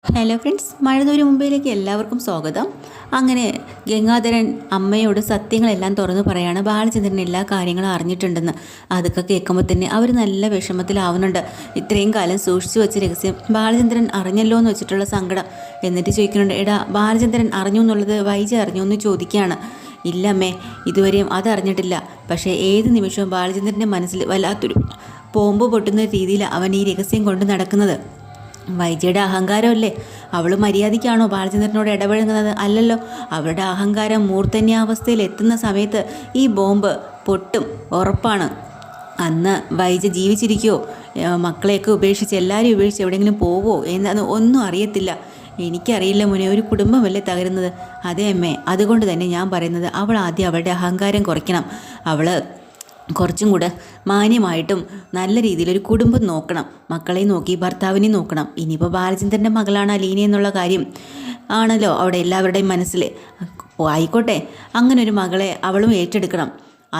Hello friends, മഴതൂര് മുംബൈയിലേക്ക് എല്ലാവർക്കും സ്വാഗതം. അങ്ങനെ ഗംഗാധരൻ അമ്മയോട് സത്യങ്ങളെല്ലാം തുറന്നു പറയാണ്. ബാലചന്ദ്രൻ എല്ലാ കാര്യങ്ങളും അറിഞ്ഞിട്ടുണ്ടെന്ന്. അതൊക്കെ കേൾക്കുമ്പോൾ തന്നെ അവർ നല്ല വിഷമത്തിലാവുന്നുണ്ട്. ഇത്രയും കാലം സൂക്ഷിച്ചു വെച്ച രഹസ്യം ബാലചന്ദ്രൻ അറിഞ്ഞല്ലോ എന്ന് വെച്ചിട്ടുള്ള സങ്കടം. എന്നിട്ട് ചോദിക്കുന്നുണ്ട്, എടാ ബാലചന്ദ്രൻ അറിഞ്ഞു എന്നുള്ളത് വൈജ അറിഞ്ഞു എന്ന് ചോദിക്കുകയാണ്. ഇല്ല അമ്മേ, ഇതുവരെയും അതറിഞ്ഞിട്ടില്ല. പക്ഷേ ഏത് നിമിഷവും ബാലചന്ദ്രൻ്റെ മനസ്സിൽ വല്ലാത്തൊരു ബോംബ് പൊട്ടുന്ന രീതിയിൽ അവൻ ഈ രഹസ്യം കൊണ്ട് നടക്കുന്നത്. വൈജയുടെ അഹങ്കാരമല്ലേ? അവൾ മര്യാദയ്ക്കാണോ ബാലചന്ദ്രനോട് ഇടപഴകുന്നത്? അല്ലല്ലോ. അവളുടെ അഹങ്കാരം മൂർധന്യാവസ്ഥയിൽ എത്തുന്ന സമയത്ത് ഈ ബോംബ് പൊട്ടും, ഉറപ്പാണ്. അന്ന് വൈജ ജീവിച്ചിരിക്കുമോ, മക്കളെയൊക്കെ ഉപേക്ഷിച്ച് എല്ലാവരും ഉപേക്ഷിച്ച് എവിടെയെങ്കിലും പോവോ എന്നൊന്നും ഒന്നും അറിയത്തില്ല. എനിക്കറിയില്ല മോനെ, ഒരു കുടുംബമല്ലേ തകരുന്നത്. അതേ അമ്മേ, അതുകൊണ്ട് തന്നെ ഞാൻ പറയുന്നത് അവൾ ആദ്യം അവളുടെ അഹങ്കാരം കുറയ്ക്കണം. അവൾ കുറച്ചും കൂടെ മാന്യമായിട്ടും നല്ല രീതിയിലൊരു കുടുംബം നോക്കണം. മക്കളെ നോക്കി ഭർത്താവിനെ നോക്കണം. ഇനിയിപ്പോൾ ബാലചന്ദ്രൻ്റെ മകളാണ് അലീന എന്നുള്ള കാര്യം ആണല്ലോ അവിടെ എല്ലാവരുടെയും മനസ്സിൽ. ആയിക്കോട്ടെ, അങ്ങനെ ഒരു മകളെ അവളും ഏറ്റെടുക്കണം.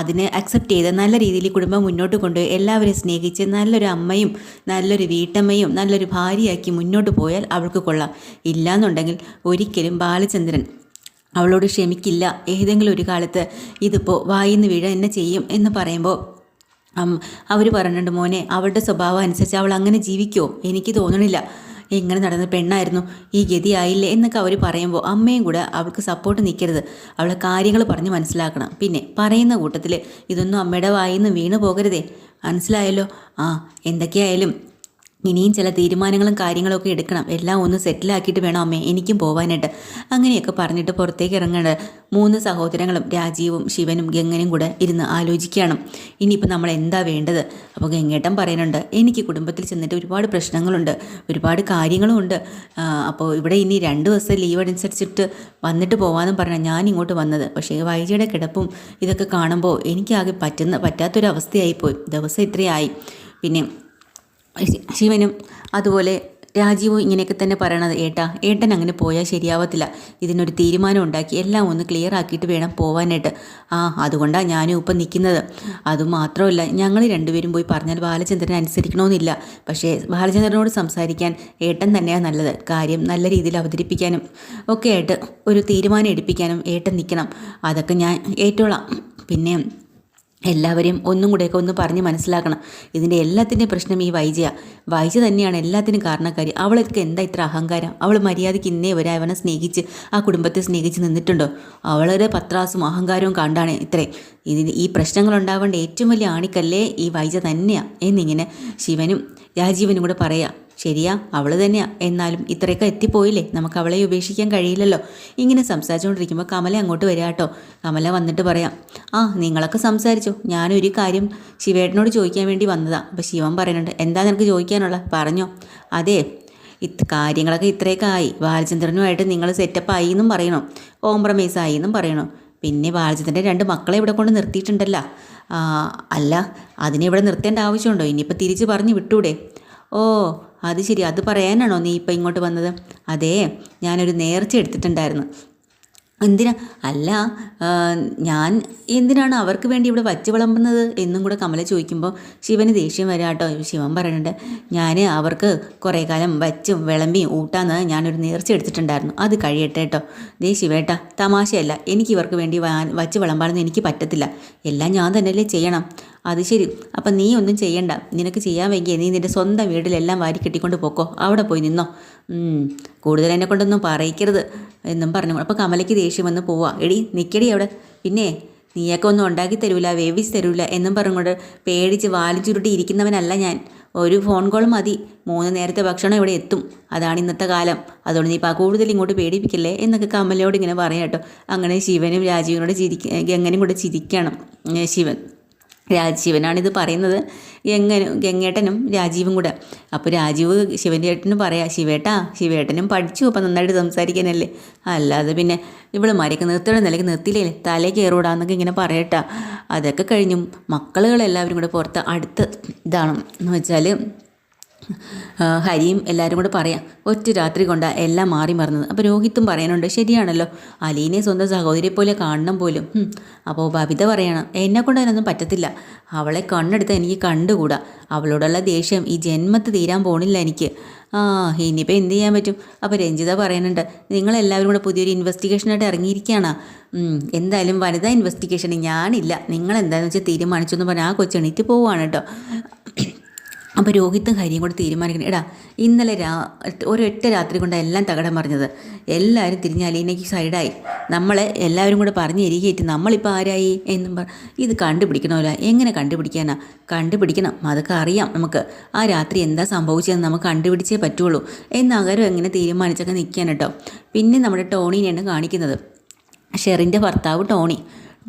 അതിനെ അക്സെപ്റ്റ് ചെയ്ത് നല്ല രീതിയിൽ കുടുംബം മുന്നോട്ട് കൊണ്ടുപോയി എല്ലാവരെയും സ്നേഹിച്ച് നല്ലൊരു അമ്മയും നല്ലൊരു വീട്ടമ്മയും നല്ലൊരു ഭാര്യയാക്കി മുന്നോട്ട് പോയാൽ അവൾക്ക് കൊള്ളാം. ഇല്ലയെന്നുണ്ടെങ്കിൽ ഒരിക്കലും ബാലചന്ദ്രൻ അവളോട് ക്ഷമിക്കില്ല. ഏതെങ്കിലും ഒരു കാലത്ത് ഇതിപ്പോൾ വായിന്ന് വീഴ എന്നെ ചെയ്യും എന്ന് പറയുമ്പോൾ അവർ പറഞ്ഞിട്ടുണ്ട്, മോനെ അവളുടെ സ്വഭാവം അനുസരിച്ച് അവൾ അങ്ങനെ ജീവിക്കുമോ? എനിക്ക് തോന്നണില്ല. എങ്ങനെ നടന്ന പെണ്ണായിരുന്നു, ഈ ഗതിയായില്ലേ എന്നൊക്കെ അവർ പറയുമ്പോൾ അമ്മയും കൂടെ അവൾക്ക് സപ്പോർട്ട് നിൽക്കരുത്. അവളെ കാര്യങ്ങൾ പറഞ്ഞ് മനസ്സിലാക്കണം. പിന്നെ പറയുന്ന കൂട്ടത്തിൽ ഇതൊന്നും അമ്മയുടെ വായിന്ന് വീണ് പോകരുതേ. മനസ്സിലായല്ലോ? എന്തൊക്കെയായാലും ഇനിയും ചില തീരുമാനങ്ങളും കാര്യങ്ങളൊക്കെ എടുക്കണം. എല്ലാം ഒന്ന് സെറ്റിലാക്കിയിട്ട് വേണം അമ്മേ എനിക്കും പോകാനായിട്ട്. അങ്ങനെയൊക്കെ പറഞ്ഞിട്ട് പുറത്തേക്ക് ഇറങ്ങേണ്ട 3 സഹോദരങ്ങളും രാജീവും ശിവനും ഗംഗനും കൂടെ ഇരുന്ന് ആലോചിക്കുകയാണ്. ഇനിയിപ്പോൾ നമ്മൾ എന്താ വേണ്ടത്? അപ്പോൾ ഗംഗേട്ടൻ പറയുന്നുണ്ട്, എനിക്ക് കുടുംബത്തിൽ ചെന്നിട്ട് ഒരുപാട് പ്രശ്നങ്ങളുണ്ട്, ഒരുപാട് കാര്യങ്ങളുമുണ്ട്. അപ്പോൾ ഇവിടെ ഇനി 2 ദിവസം ലീവ് അനുസരിച്ചിട്ട് വന്നിട്ട് പോകാമെന്നും പറഞ്ഞാൽ ഞാൻ ഇങ്ങോട്ട് വന്നത്. പക്ഷേ വൈജയുടെ കിടപ്പും ഇതൊക്കെ കാണുമ്പോൾ എനിക്കാകെ പറ്റാത്തൊരവസ്ഥയായിപ്പോയി. ദിവസം ഇത്രയായി. പിന്നെ ശിവനും അതുപോലെ രാജീവും ഇങ്ങനെയൊക്കെ തന്നെ പറയണത്, ഏട്ടൻ അങ്ങനെ പോയാൽ ശരിയാവത്തില്ല. ഇതിനൊരു തീരുമാനം ഉണ്ടാക്കി എല്ലാം ഒന്ന് ക്ലിയർ ആക്കിയിട്ട് വേണം പോവാനായിട്ട്. അതുകൊണ്ടാണ് ഞാനും ഇപ്പം നിൽക്കുന്നത്. അതുമാത്രമല്ല, ഞങ്ങൾ രണ്ടുപേരും പോയി പറഞ്ഞാൽ ബാലചന്ദ്രൻ അനുസരിക്കണമെന്നില്ല. പക്ഷേ ബാലചന്ദ്രനോട് സംസാരിക്കാൻ ഏട്ടൻ തന്നെയാണ് നല്ലത്. കാര്യം നല്ല രീതിയിൽ അവതരിപ്പിക്കാനും ഒക്കെ ആയിട്ട് ഒരു തീരുമാനം എടുപ്പിക്കാനും ഏട്ടൻ നിൽക്കണം. അതൊക്കെ ഞാൻ ഏറ്റോളാം. പിന്നെ എല്ലാവരെയും ഒന്നും കൂടെയൊക്കെ ഒന്ന് പറഞ്ഞ് മനസ്സിലാക്കണം. ഇതിൻ്റെ എല്ലാത്തിൻ്റെയും പ്രശ്നം ഈ വൈജ തന്നെയാണ് എല്ലാത്തിനും കാരണക്കാരി. അവൾക്ക് എന്താ ഇത്ര അഹങ്കാരം? അവൾ മര്യാദയ്ക്ക് ഇന്നേ വരെ അവനെ സ്നേഹിച്ച് ആ കുടുംബത്തെ സ്നേഹിച്ച് നിന്നിട്ടുണ്ടോ? അവളുടെ പത്രാസും അഹങ്കാരവും കണ്ടാണ് ഇതിന് ഈ പ്രശ്നങ്ങൾ ഉണ്ടാവേണ്ട ഏറ്റവും വലിയ ആണിക്കല്ലേ ഈ വൈജ തന്നെയാണ് എന്നിങ്ങനെ ശിവനും രാജീവനും കൂടെ പറയാം. ശരിയാ, അവൾ തന്നെയാ. എന്നാലും ഇത്രയൊക്കെ എത്തിപ്പോയില്ലേ, നമുക്ക് അവളെ ഉപേക്ഷിക്കാൻ കഴിയില്ലല്ലോ. ഇങ്ങനെ സംസാരിച്ചുകൊണ്ടിരിക്കുമ്പോൾ കമല അങ്ങോട്ട് വരിക കേട്ടോ. കമല വന്നിട്ട് പറയാം, നിങ്ങളൊക്കെ സംസാരിച്ചോ, ഞാനൊരു കാര്യം ശിവേട്ടനോട് ചോദിക്കാൻ വേണ്ടി വന്നതാ. അപ്പോൾ ശിവൻ പറയുന്നുണ്ട്, എന്താ നിനക്ക് ചോദിക്കാനുള്ള? പറഞ്ഞോ. അതെ, കാര്യങ്ങളൊക്കെ ഇത്രയൊക്കെ ആയി. ബാലചന്ദ്രനുമായിട്ട് നിങ്ങൾ സെറ്റപ്പ് ആയി എന്നും പറയണോ, കോംപ്രമൈസ് ആയി എന്നും പറയണോ. പിന്നെ ബാലചന്ദ്രൻ്റെ 2 മക്കളെ ഇവിടെ കൊണ്ട് നിർത്തിയിട്ടുണ്ടല്ലോ. അല്ല, അതിനെ ഇവിടെ നിർത്തേണ്ട ആവശ്യമുണ്ടോ? ഇനിയിപ്പോൾ തിരിച്ച് പറഞ്ഞ് വിട്ടൂടെ? അത് ശരി, അത് പറയാനാണോ നീ ഇപ്പം ഇങ്ങോട്ട് വന്നത്? അതേ, ഞാനൊരു നേർച്ച എടുത്തിട്ടുണ്ടായിരുന്നു. എന്തിനാ? അല്ല, ഞാൻ എന്തിനാണ് അവർക്ക് വേണ്ടി ഇവിടെ വച്ച് വിളമ്പുന്നത് എന്നും കൂടെ കമല ചോദിക്കുമ്പോൾ ശിവന് ദേഷ്യം വരാം കേട്ടോ. ശിവൻ പറയുന്നുണ്ട്, ഞാൻ അവർക്ക് കുറേ കാലം വച്ചും വിളമ്പിയും ഊട്ടാന്ന് ഞാനൊരു നേർച്ച എടുത്തിട്ടുണ്ടായിരുന്നു. അത് കഴിയട്ടെ കേട്ടോ. ദേ ശിവേട്ട, തമാശയല്ല. എനിക്ക് ഇവർക്ക് വേണ്ടി വച്ച് വിളമ്പാനൊന്നും എനിക്ക് പറ്റത്തില്ല. എല്ലാം ഞാൻ തന്നെയല്ലേ ചെയ്യണം. അത് ശരി, അപ്പം നീ ഒന്നും ചെയ്യണ്ട. നിനക്ക് ചെയ്യാൻ വയ്യ, നീ നിൻ്റെ സ്വന്തം വീട്ടിലെല്ലാം വാരി കെട്ടിക്കൊണ്ട് പോക്കോ, അവിടെ പോയി നിന്നോ. കൂടുതൽ എന്നെ കൊണ്ടൊന്നും പറയിക്കരുത് എന്നും പറഞ്ഞു. അപ്പോൾ കമലയ്ക്ക് ദേഷ്യം വന്ന് പോവാ. എടി നിൽക്കടി അവിടെ. പിന്നെ നീയൊക്കെ ഒന്നും ഉണ്ടാക്കി തരൂല, വേവിച്ച് തരൂല എന്നും പറഞ്ഞുകൊണ്ട് പേടിച്ച് വാലും ചുരുട്ടി ഇരിക്കുന്നവനല്ല ഞാൻ. ഒരു ഫോൺ കോൾ മതി, 3 നേരത്തെ ഭക്ഷണം ഇവിടെ എത്തും. അതാണ് ഇന്നത്തെ കാലം. അതുകൊണ്ട് നീ കൂടുതൽ ഇങ്ങോട്ട് പേടിപ്പിക്കല്ലേ എന്നൊക്കെ കമലയോട് ഇങ്ങനെ പറയാം കേട്ടോ. അങ്ങനെ ശിവനും രാജീവിനോട് ഗംഗനും കൂടെ ചിരിക്കണം. ശിവനാണിത് പറയുന്നത്, ഗംഗേട്ടനും രാജീവും കൂടെ. അപ്പോൾ രാജീവ് ശിവൻ്റെ ഏട്ടനും പറയാം, ശിവേട്ടനും പഠിച്ചു, അപ്പം നന്നായിട്ട് സംസാരിക്കാനല്ലേ. അല്ലാതെ പിന്നെ ഇവളുമാരെയൊക്കെ നിർത്തിയുടെ നിലയ്ക്ക് നിർത്തിയില്ലേ, തലേ കയറൂടാന്നൊക്കെ ഇങ്ങനെ പറയട്ടാ. അതൊക്കെ കഴിഞ്ഞും മക്കളുകളെല്ലാവരും കൂടെ പുറത്ത് അടുത്ത് ഇതാണ് എന്ന് വെച്ചാൽ ഹരിയും എല്ലാവരും കൂടെ പറയാം, ഒറ്റ രാത്രി കൊണ്ടാണ് എല്ലാം മാറി മറന്നത്. അപ്പോൾ രോഹിത്തും പറയാനുണ്ട്, ശരിയാണല്ലോ, അലീനെ സ്വന്തം സഹോദരിയെ പോലെ കാണണം പോലും. അപ്പോൾ ബബിത പറയണം, എന്നെക്കൊണ്ട് അതിനൊന്നും പറ്റത്തില്ല. അവളെ കണ്ണെടുത്ത് എനിക്ക് കണ്ടുകൂടാ. അവളോടുള്ള ദേഷ്യം ഈ ജന്മത്ത് തീരാൻ പോണില്ല എനിക്ക്. ആ ഇനിയിപ്പോൾ എന്ത് ചെയ്യാൻ പറ്റും. അപ്പോൾ രഞ്ജിത പറയുന്നുണ്ട്, നിങ്ങളെല്ലാവരും കൂടെ പുതിയൊരു ഇൻവെസ്റ്റിഗേഷനായിട്ട് ഇറങ്ങിയിരിക്കുകയാണ്. എന്തായാലും വനിതാ ഇൻവെസ്റ്റിഗേഷൻ ഞാനില്ല, നിങ്ങളെന്താണെന്ന് വെച്ചാൽ തീരുമാനിച്ചു എന്ന് പറഞ്ഞാൽ ആ കൊച്ചെണീറ്റ് പോവുകയാണ് കേട്ടോ. അപ്പോൾ രോഹിത്തും ഹരിയും കൂടെ തീരുമാനിക്കണം, എടാ ഇന്നലെ ഒരു 8 രാത്രി കൊണ്ടാണ് എല്ലാം തകടം പറഞ്ഞത്. എല്ലാവരും തിരിഞ്ഞ് അലീനയ്ക്ക് സൈഡായി. നമ്മളെ എല്ലാവരും കൂടെ പറഞ്ഞ് എരികേറ്റ് നമ്മളിപ്പോൾ ആരായി എന്നും ഇത് കണ്ടുപിടിക്കണമല്ലോ. എങ്ങനെ കണ്ടുപിടിക്കാനാ? കണ്ടുപിടിക്കണം, അതൊക്കെ അറിയാം നമുക്ക്. ആ രാത്രി എന്താ സംഭവിച്ചതെന്ന് നമുക്ക് കണ്ടുപിടിച്ചേ പറ്റുള്ളൂ എന്നകരം എങ്ങനെ തീരുമാനിച്ചൊക്കെ നിൽക്കാൻ കേട്ടോ. പിന്നെ നമ്മുടെ ടോണീനെയാണ് കാണിക്കുന്നത്. ഷെറിൻ്റെ ഭർത്താവ്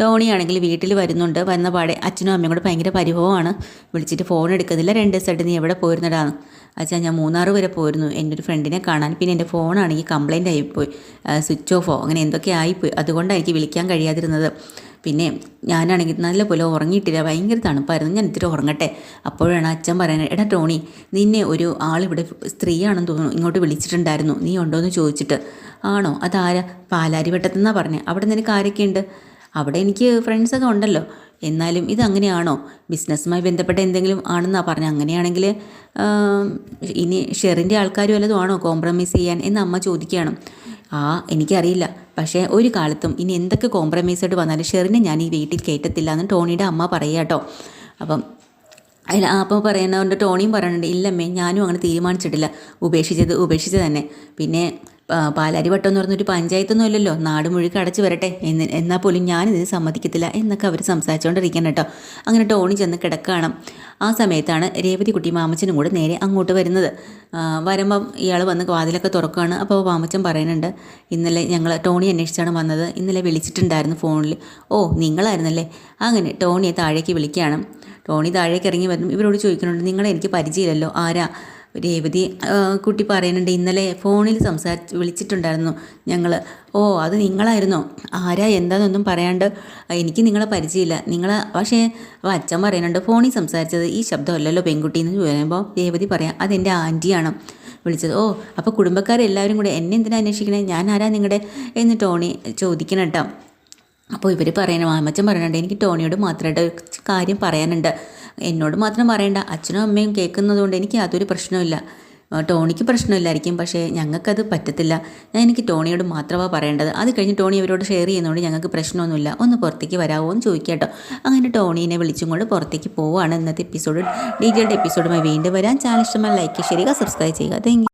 ടോണിയാണെങ്കിൽ വീട്ടിൽ വന്ന പാടെ അച്ഛനും അമ്മയും കൂടെ ഭയങ്കര പരിഭവമാണ്. വിളിച്ചിട്ട് ഫോൺ എടുക്കുന്നില്ല. 2 ദിവസമായിട്ട് നീ എവിടെ പോയിരുന്നടാന്ന്. അച്ഛാ ഞാൻ 3 വരെ പോയിരുന്നു എൻ്റെ ഒരു ഫ്രണ്ടിനെ കാണാൻ. പിന്നെ എൻ്റെ ഫോണാണെങ്കിൽ കംപ്ലൈൻ്റ് ആയിപ്പോയി, സ്വിച്ച് ഓഫോ അങ്ങനെ എന്തൊക്കെ ആയിപ്പോയി. അതുകൊണ്ടാണ് എനിക്ക് വിളിക്കാൻ കഴിയാതിരുന്നത്. പിന്നെ ഞാനാണെങ്കിൽ നല്ലപോലെ ഉറങ്ങിയിട്ടില്ല, ഭയങ്കര തണുപ്പായിരുന്നു. ഞാൻ ഇത്തിരി ഉറങ്ങട്ടെ. അപ്പോഴാണ് അച്ഛൻ പറയുന്നത്, എടാ ടോണി, നിന്നെ ഒരു ആളിവിടെ സ്ത്രീയാണെന്ന് തോന്നുന്നു ഇങ്ങോട്ട് വിളിച്ചിട്ടുണ്ടായിരുന്നു, നീ ഉണ്ടോയെന്ന് ചോദിച്ചിട്ട്. ആണോ? അതാരാ? പാലാരിവട്ടത്തെന്നാണ് പറഞ്ഞത്. അവിടെ നിനക്ക് ആരൊക്കെയുണ്ട്? അവിടെ എനിക്ക് ഫ്രണ്ട്സൊക്കെ ഉണ്ടല്ലോ. എന്നാലും ഇതങ്ങനെയാണോ? ബിസിനസ്സുമായി ബന്ധപ്പെട്ട എന്തെങ്കിലും ആണെന്നാണ് പറഞ്ഞത്. അങ്ങനെയാണെങ്കിൽ ഇനി ഷെറിൻ്റെ ആൾക്കാരും വല്ലതും ആണോ കോംപ്രമൈസ് ചെയ്യാൻ എന്ന് അമ്മ ചോദിക്കുകയാണ്. എനിക്കറിയില്ല, പക്ഷേ ഒരു കാലത്തും ഇനി എന്തൊക്കെ കോംപ്രമൈസ് ആയിട്ട് വന്നാലും ഷെറിനെ ഞാൻ ഈ വീട്ടിൽ കയറ്റത്തില്ല എന്ന് ടോണിയുടെ അമ്മ പറയുക കേട്ടോ. അപ്പോൾ പറയുന്നതുകൊണ്ട് ടോണിയും പറയുന്നുണ്ട്, ഇല്ലമ്മേ ഞാനും അങ്ങനെ തീരുമാനിച്ചിട്ടില്ല, ഉപേക്ഷിച്ചത് തന്നെ. പിന്നെ പാലാരിവട്ടം എന്ന് പറഞ്ഞൊരു പഞ്ചായത്തൊന്നും ഇല്ലല്ലോ, നാട് മുഴുവൻ അടച്ചു വരട്ടെ എന്നാൽ പോലും ഞാനിതിന് സമ്മതിക്കത്തില്ല എന്നൊക്കെ അവർ സംസാരിച്ചുകൊണ്ടിരിക്കണം കേട്ടോ. അങ്ങനെ ടോണി ചെന്ന് കിടക്കുകയാണ്. ആ സമയത്താണ് രേവതി കുട്ടി മാമച്ചനും കൂടെ നേരെ അങ്ങോട്ട് വരുന്നത്. വരുമ്പം ഇയാൾ വന്ന് വാതിലൊക്കെ തുറക്കുകയാണ്. അപ്പോൾ മാമച്ചൻ പറയുന്നുണ്ട്, ഇന്നലെ ഞങ്ങൾ ടോണി അന്വേഷിച്ചാണ് വന്നത്, ഇന്നലെ വിളിച്ചിട്ടുണ്ടായിരുന്നു ഫോണിൽ. ഓ നിങ്ങളായിരുന്നല്ലേ. അങ്ങനെ ടോണിയെ താഴേക്ക് വിളിക്കുകയാണ്. ടോണി താഴേക്ക് ഇറങ്ങി വരുന്നു. ഇവരോട് ചോദിക്കുന്നുണ്ട്, നിങ്ങളെ എനിക്ക് പരിചയമില്ലല്ലോ, ആരാ? രേവതി കുട്ടി പറയുന്നുണ്ട്, ഇന്നലെ ഫോണിൽ വിളിച്ചിട്ടുണ്ടായിരുന്നു ഞങ്ങൾ. ഓ അത് നിങ്ങളായിരുന്നോ? ആരാ എന്താണെന്നൊന്നും പറയാണ്ട്, എനിക്ക് നിങ്ങളെ പരിചയമില്ല. പക്ഷേ അപ്പോൾ അച്ഛൻ പറയുന്നുണ്ട്, ഫോണിൽ സംസാരിച്ചത് ഈ ശബ്ദമല്ലല്ലോ പെൺകുട്ടി എന്ന് പറയുമ്പോൾ രേവതി പറയാം, അതെൻ്റെ ആൻറ്റിയാണ് വിളിച്ചത്. ഓ അപ്പോൾ കുടുംബക്കാരെല്ലാവരും കൂടെ എന്നെ എന്തിനാ അന്വേഷിക്കണേ? ഞാൻ ആരാ നിങ്ങളുടെ എന്ന് ടോണി ചോദിക്കണം കേട്ടോ. അപ്പോൾ ഇവർ മാമച്ചൻ പറയുന്നുണ്ട്, എനിക്ക് ടോണിയോട് മാത്രമായിട്ട് കാര്യം പറയാനുണ്ട്. എന്നോട് മാത്രം പറയണ്ട, അച്ഛനും അമ്മയും കേൾക്കുന്നതുകൊണ്ട് എനിക്ക് യാതൊരു പ്രശ്നമില്ല. ടോണിക്ക് പ്രശ്നമില്ലായിരിക്കും, പക്ഷേ ഞങ്ങൾക്കത് പറ്റത്തില്ല. എനിക്ക് ടോണിയോട് മാത്രമാണ് പറയേണ്ടത്. അത് കഴിഞ്ഞ് ടോണി അവരോട് ഷെയർ ചെയ്യുന്നതുകൊണ്ട് ഞങ്ങൾക്ക് പ്രശ്നമൊന്നുമില്ല. ഒന്ന് പുറത്തേക്ക് വരാമോ എന്ന് ചോദിക്കാട്ടോ. അങ്ങനെ ടോണീനെ വിളിച്ചും കൊണ്ട് പുറത്തേക്ക് പോവുകയാണ്. ഇന്നത്തെ എപ്പിസോഡ് ഡീറ്റെയിൽഡ് എപ്പിസോഡുമായി വീണ്ടും വരാൻ. ചാനൽ ഇഷ്ടമായി ലൈക്ക് ചെയ്യുക, സബ്സ്ക്രൈബ് ചെയ്യുക. Thank you.